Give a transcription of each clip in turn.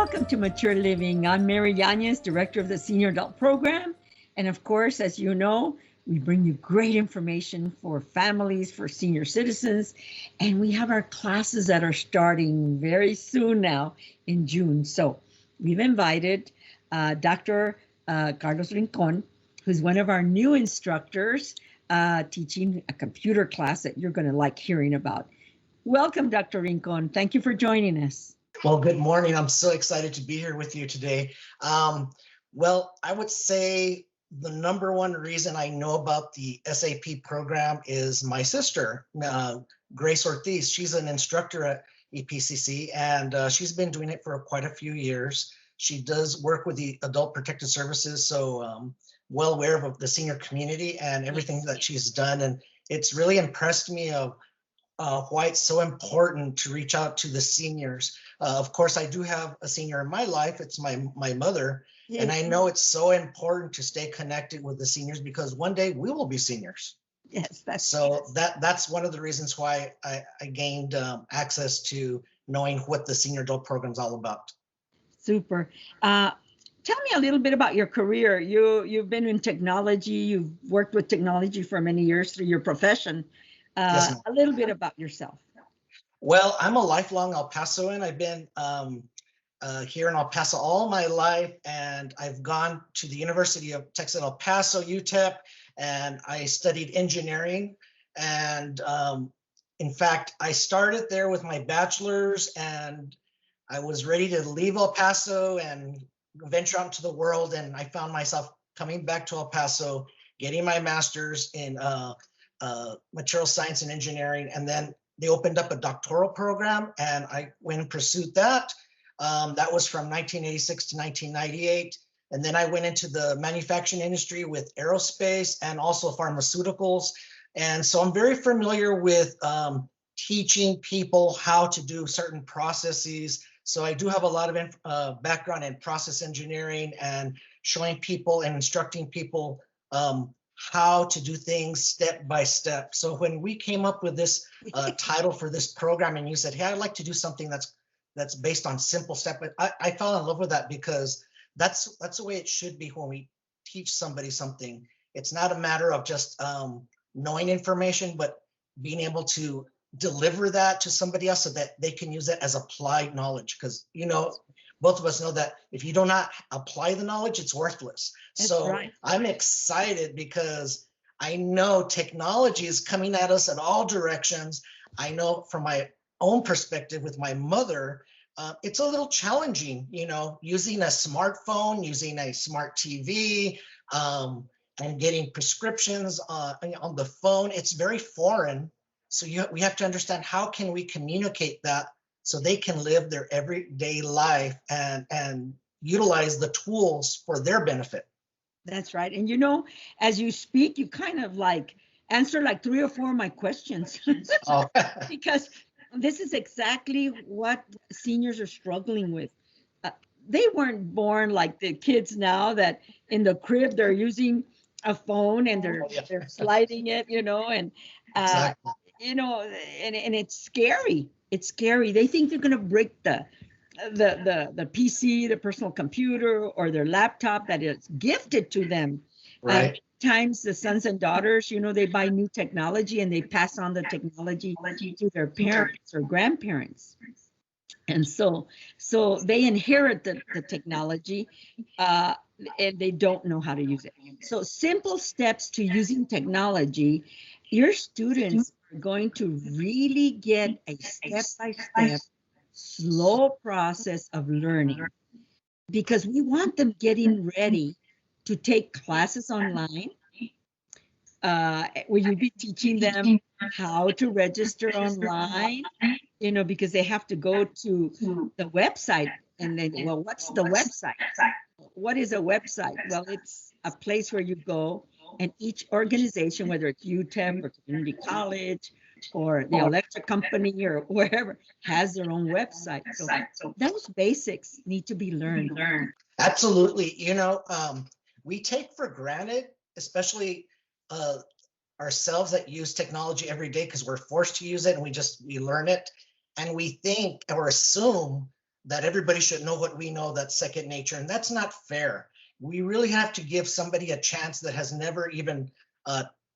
Welcome to Mature Living. I'm Mary Yanez, Director of the Senior Adult Program. And of course, as you know, we bring you great information for families, for senior citizens. And we have our classes that are starting very soon now in June. So we've invited Dr. Carlos Rincón, who's one of our new instructors teaching a computer class that you're going to like hearing about. Welcome, Dr. Rincón. Thank you for joining us. Well, good morning. I'm so excited to be here with you today. Well, I would say the number one reason I know about the SAP program is my sister, Grace Ortiz. She's an instructor at EPCC, and she's been doing it for quite a few years. She does work with the Adult Protective Services, so well aware of the senior community and everything that she's done. And it's really impressed me of why it's so important to reach out to the seniors. Of course, I do have a senior in my life. It's my mother. And I know it's so important to stay connected with the seniors because one day we will be seniors. Yes, that's one of the reasons why I gained access to knowing what the Senior Adult Program is all about. Super. Tell me a little bit about your career. You've been in technology. You've worked with technology for many years through your profession. Yes, a little bit about yourself. Well, I'm a lifelong El Pasoan. I've been here in El Paso all my life, and I've gone to the University of Texas El Paso, UTEP, and I studied engineering. And in fact, I started there with my bachelor's, and I was ready to leave El Paso and venture out into the world. And I found myself coming back to El Paso, getting my master's in material science and engineering, and then they opened up a doctoral program, and I went and pursued that. That was from 1986 to 1998. And then I went into the manufacturing industry with aerospace and also pharmaceuticals. And so I'm very familiar with teaching people how to do certain processes. So I do have a lot of background in process engineering and showing people and instructing people how to do things step by step. So when we came up with this title for this program, and you said, hey, I'd like to do something that's based on simple step, I fell in love with that because that's the way it should be when we teach somebody something. It's not a matter of just knowing information, but being able to deliver that to somebody else so that they can use it as applied knowledge. Because, you know, both of us know that if you do not apply the knowledge, it's worthless. That's so right. I'm excited because I know technology is coming at us in all directions. I know from my own perspective with my mother, it's a little challenging, you know, using a smartphone, using a smart TV, and getting prescriptions on the phone. It's very foreign. So we have to understand, how can we communicate that so they can live their everyday life and utilize the tools for their benefit. That's right. And you know, as you speak, you kind of like answer like 3 or 4 of my questions. Oh. Because this is exactly what seniors are struggling with. They weren't born like the kids now that in the crib they're using a phone and they're sliding it, you know, and Exactly. you know, and it's scary. It's scary. They think they're going to break the PC, the personal computer, or their laptop that is gifted to them. Right. Times the sons and daughters, you know, they buy new technology and they pass on the technology to their parents or grandparents. And so they inherit the technology and they don't know how to use it. So simple steps to using technology, your students are going to really get a step-by-step, slow process of learning, because we want them getting ready to take classes online. Will you be teaching them how to register online? You know, because they have to go to the website and then, well, what's the website? What is a website? Well, it's a place where you go and each organization, whether it's UTEP or community college or the electric company or wherever, has their own website. So those basics need to be learned. Absolutely. You know, we take for granted, especially ourselves that use technology every day because we're forced to use it and we learn it. And we think or assume that everybody should know what we know, that's second nature, and that's not fair. We really have to give somebody a chance that has never even,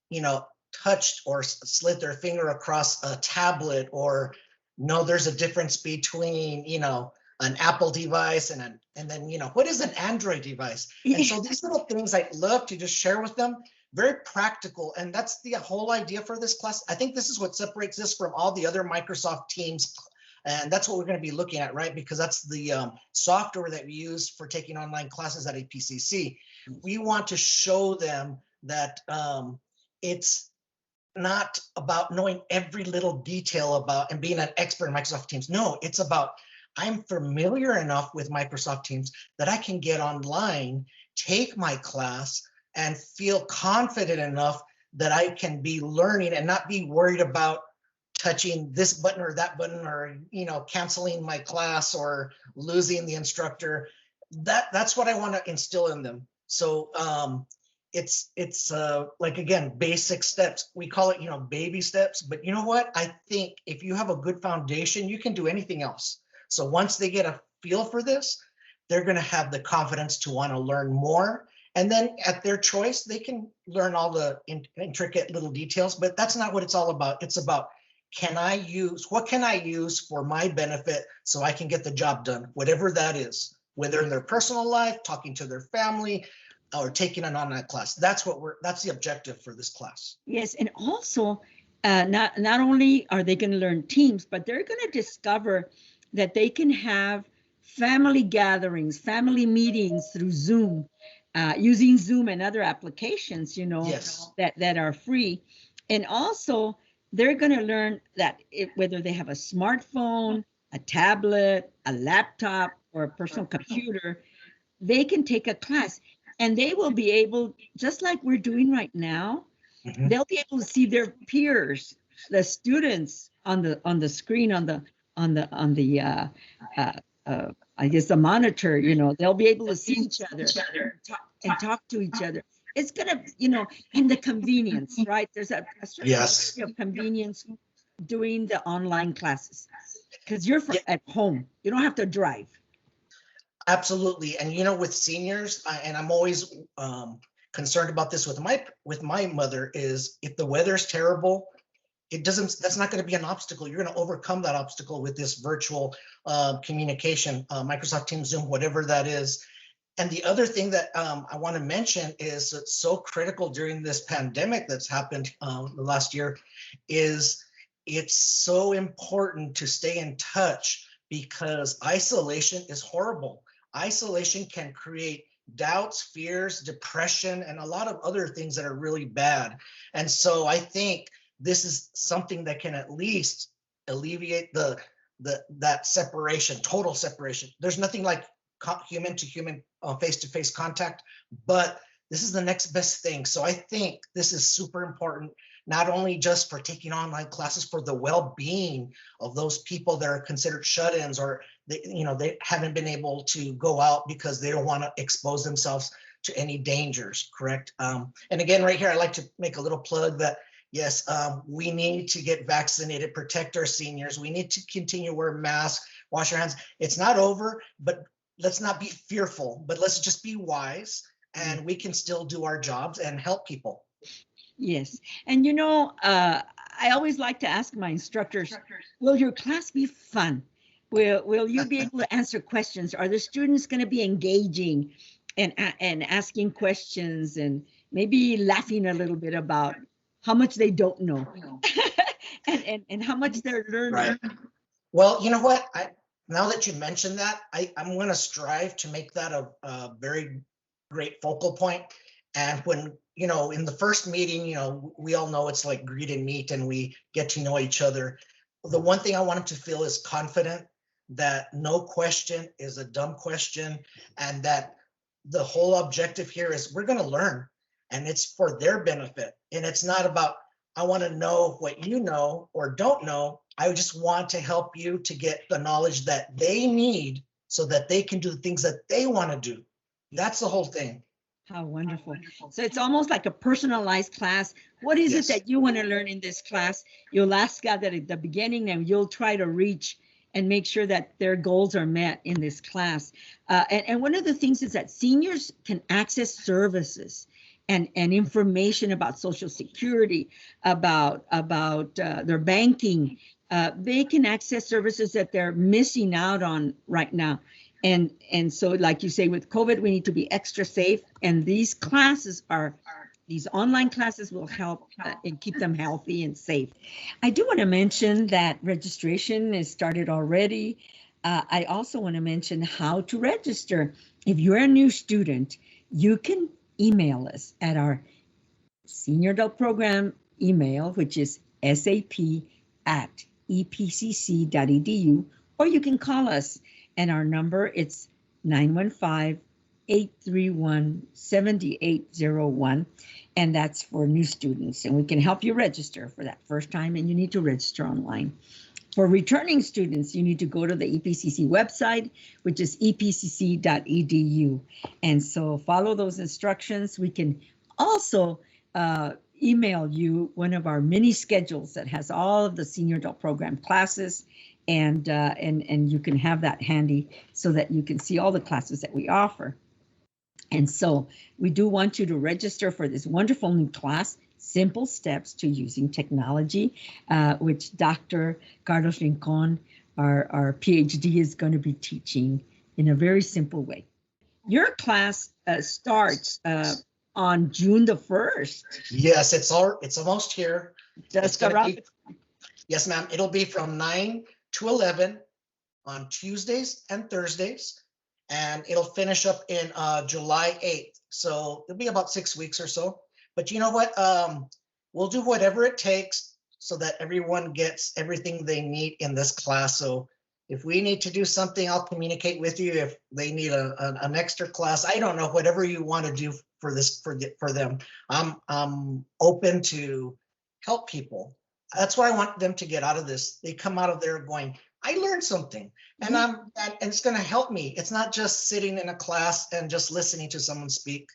you know, touched or slid their finger across a tablet, or know there's a difference between, you know, an Apple device and then, you know, what is an Android device? And so these little things I love to just share with them, very practical. And that's the whole idea for this class. I think this is what separates this from all the other Microsoft Teams. And that's what we're going to be looking at, right? Because that's the software that we use for taking online classes at EPCC. We want to show them that it's not about knowing every little detail about and being an expert in Microsoft Teams. No, it's about, I'm familiar enough with Microsoft Teams that I can get online, take my class, and feel confident enough that I can be learning and not be worried about touching this button or that button, or, you know, canceling my class or losing the instructor. That's what I want to instill in them. So it's like, again, basic steps. We call it, you know, baby steps, but you know what? I think if you have a good foundation, you can do anything else. So once they get a feel for this, they're going to have the confidence to want to learn more. And then at their choice, they can learn all the intricate little details, but that's not what it's all about. It's about, what can I use for my benefit so I can get the job done, whatever that is, whether in their personal life, talking to their family, or taking an online class. That's the objective for this class. Yes, and also not only are they going to learn Teams, but they're going to discover that they can have family gatherings, family meetings through Zoom, using Zoom and other applications, you know, yes, that are free. And also, they're going to learn that whether they have a smartphone, a tablet, a laptop, or a personal computer, they can take a class. And they will be able, just like we're doing right now, they'll be able to see their peers, the students on the screen, I guess the monitor, you know, they'll be able to see each other and talk to each other. It's gonna, you know, and the convenience, right? There's a certain degree of convenience doing the online classes because you're at home. You don't have to drive. Absolutely. And, you know, with seniors, and I'm always concerned about this with my mother, is if the weather's terrible, that's not going to be an obstacle. You're going to overcome that obstacle with this virtual communication, Microsoft Teams, Zoom, whatever that is. And the other thing that I want to mention is it's so critical during this pandemic that's happened the last year, is it's so important to stay in touch, because isolation is horrible. Isolation can create doubts, fears, depression, and a lot of other things that are really bad. And so I think this is something that can at least alleviate that separation, total separation. There's nothing like human to human, face-to-face contact, but this is the next best thing. So I think this is super important, not only just for taking online classes, for the well-being of those people that are considered shut-ins, or they haven't been able to go out because they don't want to expose themselves to any dangers, correct? And again, right here, I like to make a little plug that, yes, we need to get vaccinated, protect our seniors. We need to continue to wear masks, wash our hands. It's not over, but let's not be fearful, but let's just be wise, and we can still do our jobs and help people. Yes. And, you know, I always like to ask my instructors, will your class be fun? Will you be able to answer questions? Are the students going to be engaging and asking questions and maybe laughing a little bit about how much they don't know and how much they're learning? Right. Well, you know what? Now that you mentioned that, I'm going to strive to make that a very great focal point. And when, in the first meeting, we all know it's like greet and meet, and we get to know each other. The one thing I want them to feel is confident, that no question is a dumb question, and that the whole objective here is we're going to learn, and it's for their benefit. And it's not about, I want to know what you know or don't know. I just want to help you to get the knowledge that they need so that they can do the things that they want to do. That's the whole thing. How wonderful. So it's almost like a personalized class. What is it that you want to learn in this class? You'll ask God that at the beginning, and you'll try to reach and make sure that their goals are met in this class. And one of the things is that seniors can access services and information about Social Security, about their banking. They can access services that they're missing out on right now. And so, like you say, with COVID, we need to be extra safe. And these online classes will help and keep them healthy and safe. I do want to mention that registration is started already. I also want to mention how to register. If you're a new student, you can email us at our Senior Adult Program email, which is sap@epcc.edu, or you can call us, and our number, it's 915-831-7801, and that's for new students, and we can help you register for that first time, and you need to register online. For returning students, you need to go to the EPCC website, which is epcc.edu. And so follow those instructions. We can also email you one of our mini schedules that has all of the Senior Adult Program classes, and you can have that handy so that you can see all the classes that we offer. And so we do want you to register for this wonderful new class, Simple Steps to Using Technology, which Dr. Carlos Rincón, our PhD, is going to be teaching in a very simple way. Your class starts on June the 1st. Yes, it's almost here. Just around. Yes, ma'am. It'll be from 9 to 11 on Tuesdays and Thursdays, and it'll finish up in July 8th. So it'll be about 6 weeks or so. But you know what? We'll do whatever it takes so that everyone gets everything they need in this class. So if we need to do something, I'll communicate with you. If they need an extra class, I don't know, whatever you want to do for this for them. I'm open to help people. That's what I want them to get out of this. They come out of there going, I learned something, and and it's going to help me. It's not just sitting in a class and just listening to someone speak.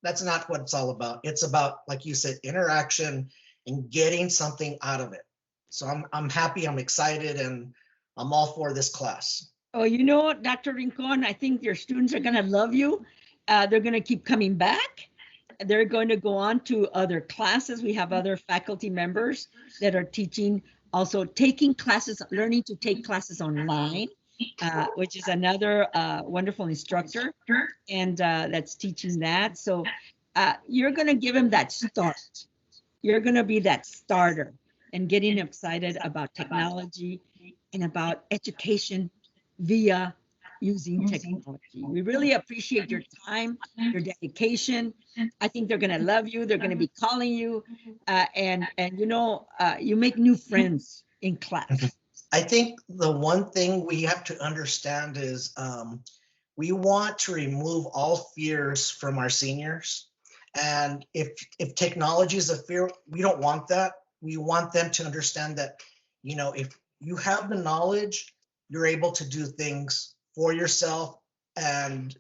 That's not what it's all about. It's about, like you said, interaction and getting something out of it. So I'm happy, I'm excited, and I'm all for this class. Oh, you know, Dr. Rincón, I think your students are going to love you. They're going to keep coming back. They're going to go on to other classes. We have other faculty members that are teaching, also taking classes, learning to take classes online, which is another wonderful instructor, and that's teaching that. So you're going to give them that start. You're going to be that starter and getting excited about technology and about education via using technology. We really appreciate your time, your dedication. I think they're going to love you. They're going to be calling you, and you know, you make new friends in class. I think the one thing we have to understand is we want to remove all fears from our seniors. And if technology is a fear, we don't want that. We want them to understand that, you know, if you have the knowledge, you're able to do things for yourself and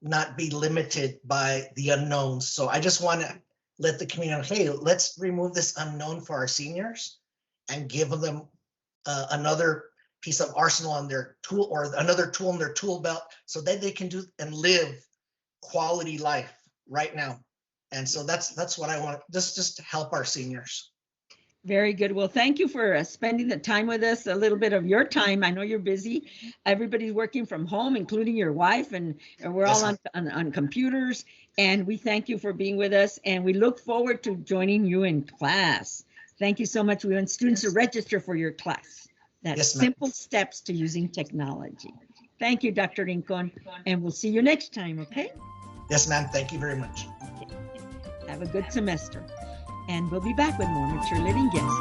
not be limited by the unknowns. So I just want to let the community know, hey, let's remove this unknown for our seniors and give them another piece of arsenal on their tool, or another tool in their tool belt, so that they can do and live quality life right now. And so that's what I want, just to help our seniors. Very good. Well, thank you for spending the time with us, a little bit of your time. I know you're busy. Everybody's working from home, including your wife, and we're all on computers. And we thank you for being with us, and we look forward to joining you in class. Thank you so much. We want students to register for your class. That's Simple Steps to Using Technology. Thank you, Dr. Rincón, and we'll see you next time, okay? Yes, ma'am. Thank you very much. Have a good semester. And we'll be back with more Mature Living guests.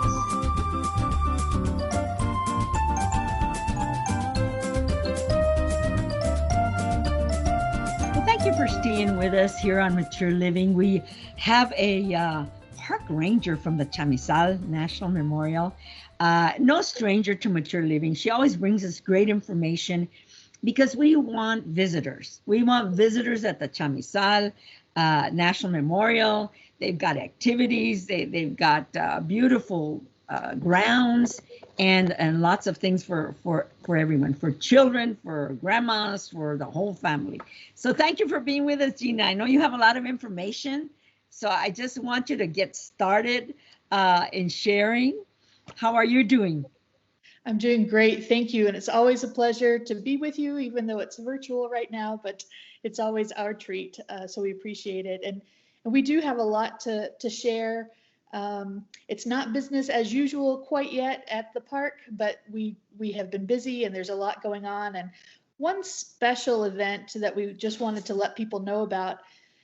Well, thank you for staying with us here on Mature Living. We have a park ranger from the Chamizal National Memorial. No stranger to Mature Living. She always brings us great information because we want visitors. We want visitors at the Chamizal National Memorial. They've got activities, they've got beautiful grounds, and lots of things for everyone, for children, for grandmas, for the whole family. So thank you for being with us, Gina. I know you have a lot of information, so I just want you to get started in sharing. How are you doing? I'm doing great, thank you. And it's always a pleasure to be with you, even though it's virtual right now, but it's always our treat. So we appreciate it. And we do have a lot to share. It's not business as usual quite yet at the park, but we have been busy and there's a lot going on. And one special event that we just wanted to let people know about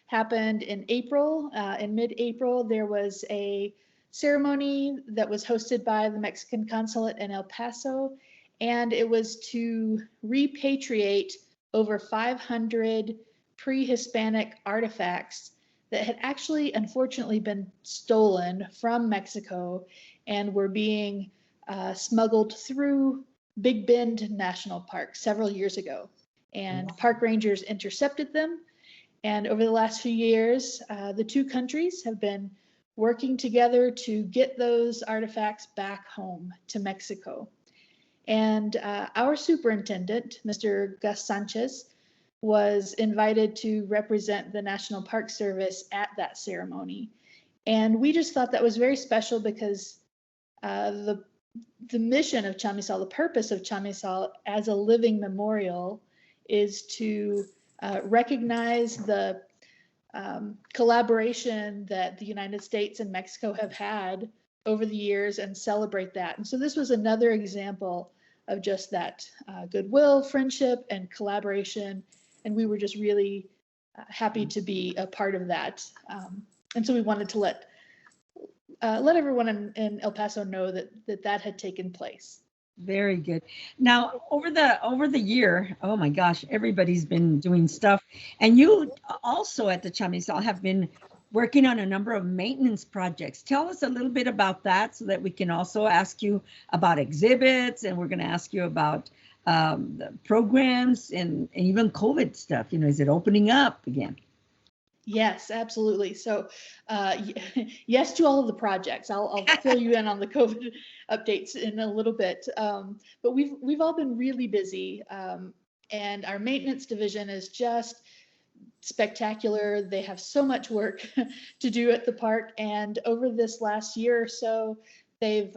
happened in April. In mid-April, there was a ceremony that was hosted by the Mexican consulate in El Paso, and it was to repatriate over 500 pre-Hispanic artifacts that had actually unfortunately been stolen from Mexico and were being smuggled through Big Bend National Park several years ago. And park rangers intercepted them. And over the last few years, the two countries have been working together to get those artifacts back home to Mexico. And our superintendent, Mr. Gus Sanchez, was invited to represent the National Park Service at that ceremony. And we just thought that was very special because the mission of Chamizal, the purpose of Chamizal as a living memorial is to recognize the collaboration that the United States and Mexico have had over the years and celebrate that. And so this was another example of just that goodwill, friendship, and collaboration. And we were just really happy to be a part of that. And so we wanted to let everyone in El Paso know that had taken place. Very good. Now, over the year, oh my gosh, everybody's been doing stuff. And you also at the Chamizal have been working on a number of maintenance projects. Tell us a little bit about that so that we can also ask you about exhibits, and we're going to ask you about the programs and even COVID stuff. You know, is it opening up again? Yes, absolutely. So yes to all of the projects. I'll fill you in on the COVID updates in a little bit. But we've all been really busy, and our maintenance division is just spectacular. They have so much work to do at the park, and over this last year or so, they've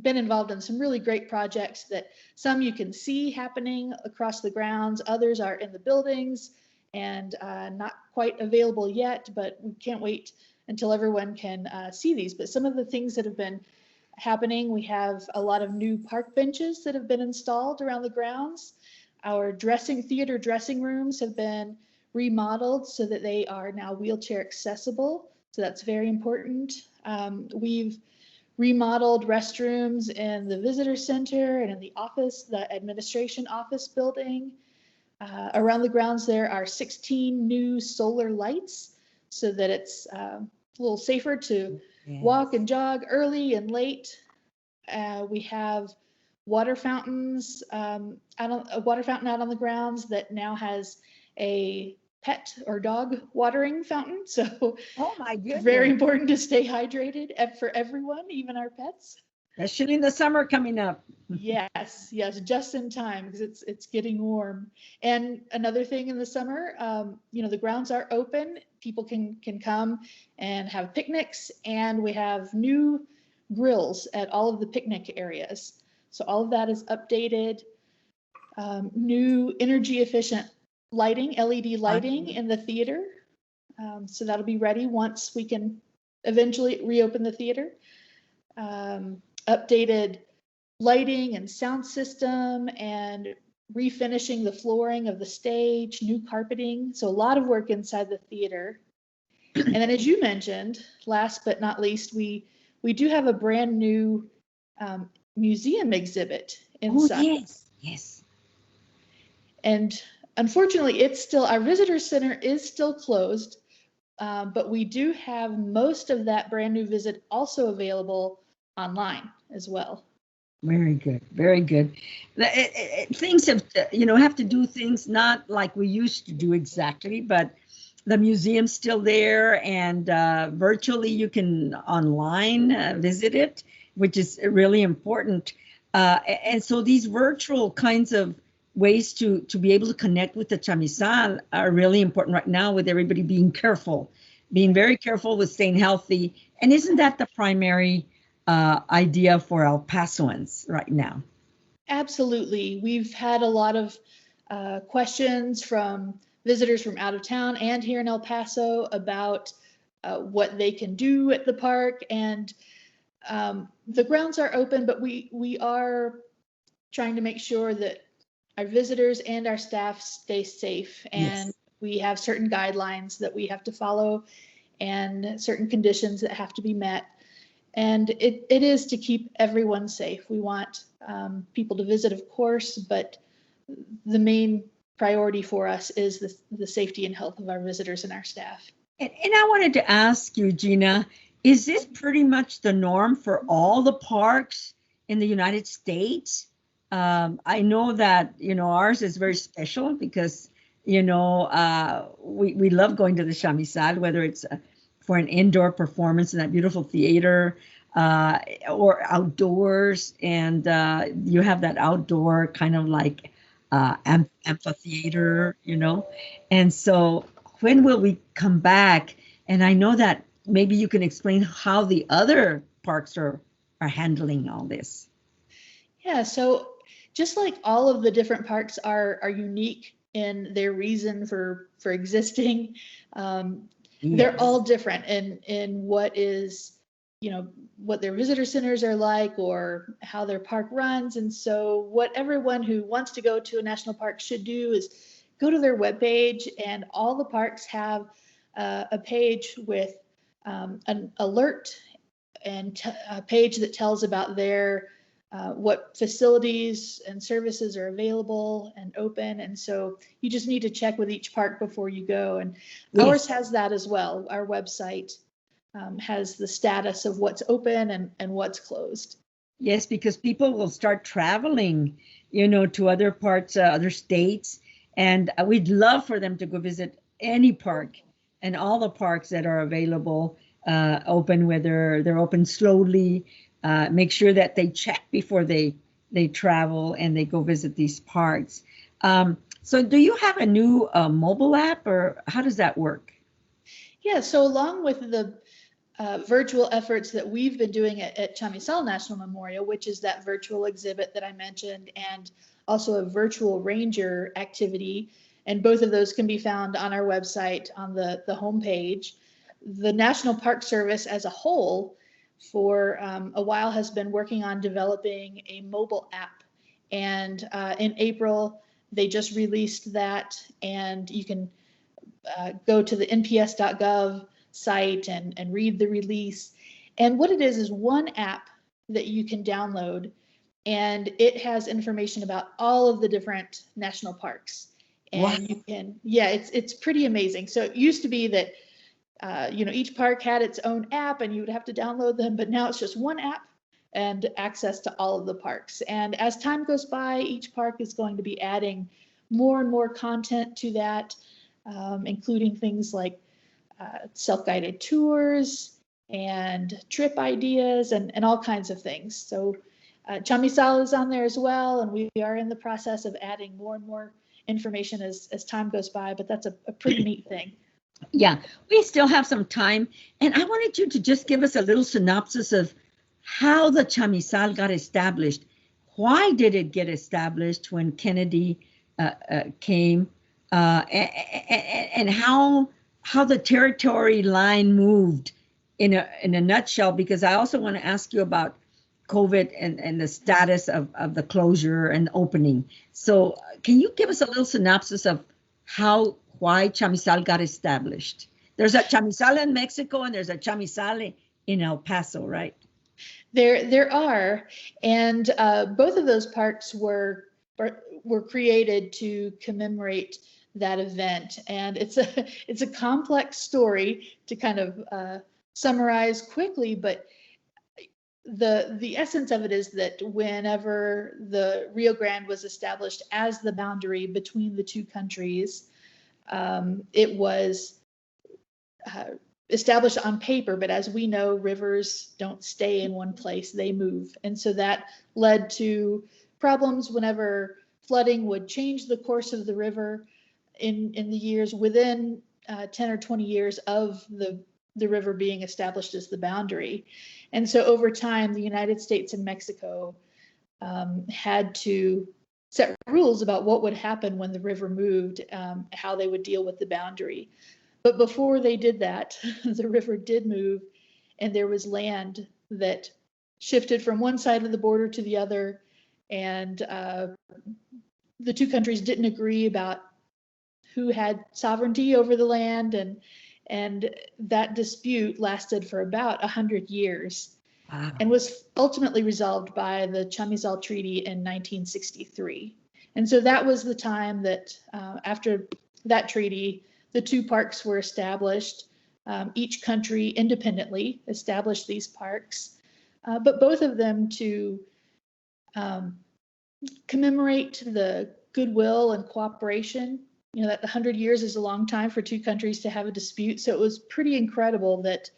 been involved in some really great projects that some you can see happening across the grounds, others are in the buildings and not quite available yet, but we can't wait until everyone can see these. But some of the things that have been happening, we have a lot of new park benches that have been installed around the grounds. Our theater dressing rooms have been remodeled so that they are now wheelchair accessible. So that's very important. We've remodeled restrooms in the visitor center and in the office, the administration office building. Around the grounds, there are 16 new solar lights so that it's a little safer to walk and jog early and late. We have water fountains, a water fountain out on the grounds that now has a pet or dog watering fountain. So oh my goodness, very important to stay hydrated for everyone, even our pets. Especially in the summer coming up. Yes, just in time because it's getting warm. And another thing in the summer, the grounds are open. People can come and have picnics, and we have new grills at all of the picnic areas. So all of that is updated. New energy efficient lighting, LED lighting in the theater. So that'll be ready once we can eventually reopen the theater. Updated lighting and sound system and refinishing the flooring of the stage, new carpeting. So a lot of work inside the theater. And then as you mentioned, last but not least, we do have a brand new museum exhibit inside. Oh, yes. And unfortunately, our visitor center is still closed, but we do have most of that brand new visit also available online as well. Very good. Very good. Things have to do things not like we used to do exactly, but the museum's still there, and virtually you can online visit it which is really important. And so these virtual kinds of ways to be able to connect with the Chamizal are really important right now, with everybody being careful, being very careful with staying healthy. And isn't that the primary idea for El Pasoans right now? Absolutely. We've had a lot of questions from visitors from out of town and here in El Paso about what they can do at the park. And the grounds are open, but we are trying to make sure that our visitors and our staff stay safe. And Yes. we have certain guidelines that we have to follow and certain conditions that have to be met. And it is to keep everyone safe. We want people to visit, of course, but the main priority for us is the safety and health of our visitors and our staff. And I wanted to ask you, Gina, is this pretty much the norm for all the parks in the United States? I know that, ours is very special because, we love going to the Chamizal, whether it's for an indoor performance in that beautiful theater or outdoors. And you have that outdoor kind of like amphitheater, And so when will we come back? And I know that maybe you can explain how the other parks are handling all this. Yeah, so just like all of the different parks are unique in their reason for existing, they're all different in what is, what their visitor centers are like or how their park runs. And so what everyone who wants to go to a national park should do is go to their webpage, and all the parks have a page with an alert and a page that tells about their what facilities and services are available and open. And so you just need to check with each park before you go. And ours has that as well. Our website has the status of what's open and what's closed. Yes, because people will start traveling, to other parts, other states. And we'd love for them to go visit any park and all the parks that are available, open, whether they're open slowly. Make sure that they check before they travel and they go visit these parks. So do you have a new mobile app, or how does that work? Yeah, so along with the virtual efforts that we've been doing at Chamizal National Memorial, which is that virtual exhibit that I mentioned, and also a virtual ranger activity, and both of those can be found on our website on the homepage. The National Park Service as a whole for a while has been working on developing a mobile app, and in April they just released that, and you can go to the nps.gov site and read the release. And what it is one app that you can download, and it has information about all of the different national parks. And wow. You can, it's pretty amazing. So it used to be that each park had its own app and you would have to download them, but now it's just one app and access to all of the parks. And as time goes by, each park is going to be adding more and more content to that, including things like self-guided tours and trip ideas and all kinds of things. So Chamizal is on there as well, and we are in the process of adding more and more information as time goes by, but that's a pretty neat thing. Yeah, we still have some time, and I wanted you to just give us a little synopsis of how the Chamizal got established. Why did it get established when Kennedy came, and how the territory line moved in a nutshell? Because I also want to ask you about COVID and the status of the closure and opening. So can you give us a little synopsis of why Chamizal got established? There's a Chamizal in Mexico and there's a Chamizal in El Paso, right? There are, and both of those parks were created to commemorate that event, and it's a complex story to kind of summarize quickly, but the essence of it is that whenever the Rio Grande was established as the boundary between the two countries, it was established on paper, but as we know, rivers don't stay in one place, they move. And so that led to problems whenever flooding would change the course of the river in the years within 10 or 20 years of the river being established as the boundary. And so over time, the United States and Mexico had to set rules about what would happen when the river moved, how they would deal with the boundary. But before they did that, the river did move, and there was land that shifted from one side of the border to the other, and the two countries didn't agree about who had sovereignty over the land, and that dispute lasted for about 100 years. Wow. And was ultimately resolved by the Chamizal Treaty in 1963. And so that was the time that after that treaty, the two parks were established. Each country independently established these parks, but both of them to commemorate the goodwill and cooperation. You know, that 100 years is a long time for two countries to have a dispute. So it was pretty incredible that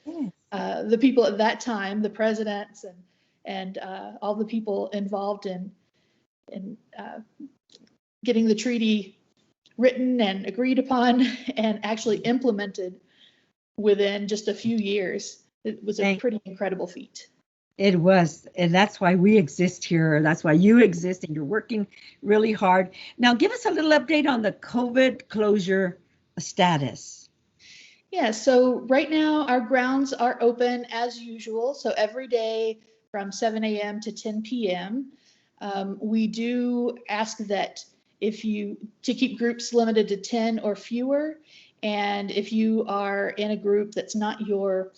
the people at that time, the presidents and all the people involved in getting the treaty written and agreed upon and actually implemented within just a few years. It was a pretty incredible feat. It was, and that's why we exist here. That's why you exist, and you're working really hard. Now, give us a little update on the COVID closure status. Yeah, so right now our grounds are open as usual. So every day from 7 a.m. to 10 p.m. We do ask that to keep groups limited to 10 or fewer. And if you are in a group that's not your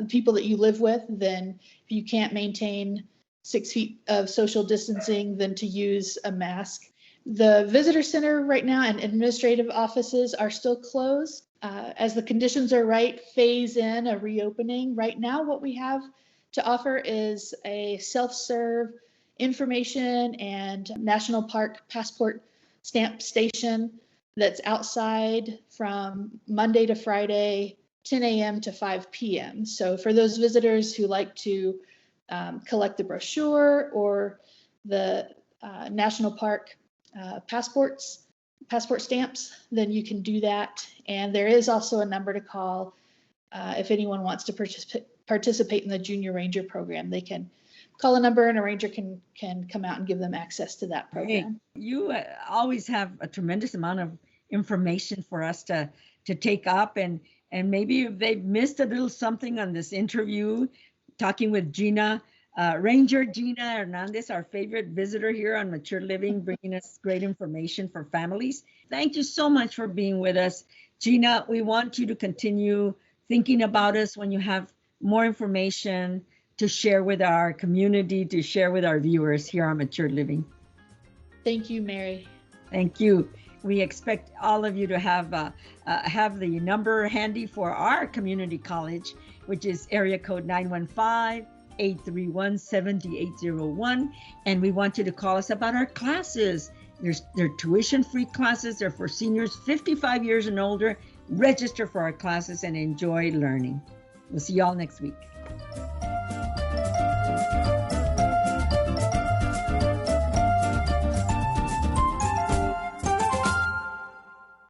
people that you live with, then if you can't maintain 6 feet of social distancing, then to use a mask. The visitor center right now and administrative offices are still closed. As the conditions are right, phase in a reopening. Right now, what we have to offer is a self-serve information and national park passport stamp station that's outside from Monday to Friday, 10 a.m. to 5 p.m. So for those visitors who like to collect the brochure or the national park passport stamps, then you can do that. And there is also a number to call if anyone wants to participate in the Junior Ranger program. They can call a number and a ranger can come out and give them access to that program. Hey, you always have a tremendous amount of information for us to take up, and maybe they've missed a little something on this interview, talking with Ranger Gina Hernandez, our favorite visitor here on Mature Living, bringing us great information for families. Thank you so much for being with us. Gina, we want you to continue thinking about us when you have more information to share with our community, to share with our viewers here on Mature Living. Thank you, Mary. Thank you. We expect all of you to have the number handy for our community college, which is area code 915-831-7801. And we want you to call us about our classes. They're tuition-free classes. They're for seniors 55 years and older. Register for our classes and enjoy learning. We'll see you all next week.